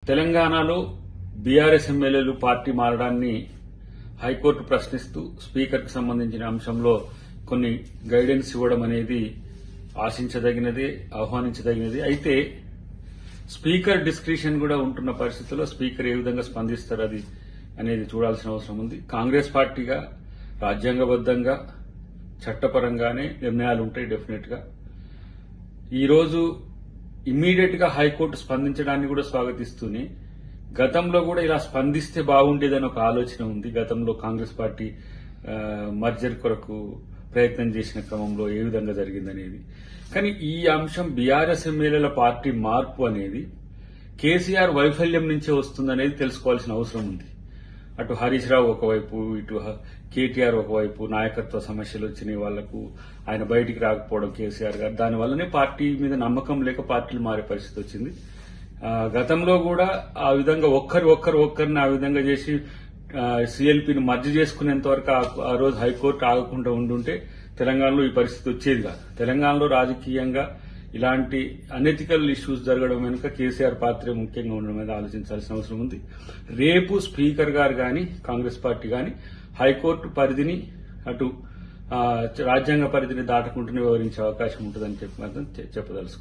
తెలంగాణలో బీఆర్ఎస్ ఎమ్మెల్యేలు party మారడాన్ని high court ప్రశ్నిస్తూ స్పీకర్కు సంబంధించిన అంశంలో కొన్ని గైడెన్స్ ఇవ్వడం అనేది ఆశించదగినది, ఆహ్వానించదగినది. అయితే స్పీకర్ డిస్క్రిషన్ కూడా ఉంటున్న పరిస్థితుల్లో స్పీకర్ ఏ విధంగా స్పందిస్తారు అది అనేది చూడాల్సిన అవసరం ఉంది. కాంగ్రెస్ పార్టీగా రాజ్యాంగబద్దంగా చట్టపరంగానే నిర్ణయాలు ఉంటాయి. డెఫినెట్ గా ఈరోజు ఇమ్మీడియట్ గా హైకోర్టు స్పందించడాన్ని కూడా స్వాగతిస్తూనే గతంలో కూడా ఇలా స్పందిస్తే బాగుండేదని ఒక ఆలోచన ఉంది. గతంలో కాంగ్రెస్ పార్టీ మర్జర్ కొరకు ప్రయత్నం చేసిన క్రమంలో ఏ విధంగా జరిగిందనేది. కానీ ఈ అంశం బీఆర్ఎస్ ఎమ్మెల్యేల పార్టీ మార్పు అనేది కేసీఆర్ వైఫల్యం నుంచే వస్తుందనేది తెలుసుకోవాల్సిన అవసరం ఉంది. అటు హరీష్ రావు ఒకవైపు, ఇటు కేటీఆర్ ఒకవైపు నాయకత్వ సమస్యలు వచ్చినాయి వాళ్లకు, ఆయన బయటికి రాకపోవడం కేసీఆర్ గారు, దానివల్లనే పార్టీ మీద నమ్మకం లేక పార్టీలు మారే పరిస్థితి వచ్చింది. గతంలో కూడా ఆ విధంగా ఒక్కరిని ఆ విధంగా చేసి సీఎల్పీని మర్జీ చేసుకునేంత వరకు ఆ రోజు హైకోర్టు ఆగకుండా ఉండుంటే తెలంగాణలో ఈ పరిస్థితి వచ్చేది కాదు. తెలంగాణలో రాజకీయంగా ఇలాంటి అనెథికల్ ఇష్యూస్ జరగడం వెనుక కేసీఆర్ పాత్రే ముఖ్యంగా ఉండడం మీద ఆలోచించాల్సిన అవసరం ఉంది. రేపు స్పీకర్ గారు గాని కాంగ్రెస్ పార్టీ గాని హైకోర్టు పరిధిని అటు రాజ్యాంగ పరిధిని దాటకుంటూనే వివరించే అవకాశం ఉంటుందని చెప్పి మాత్రం చెప్పదలుచుకున్నాను.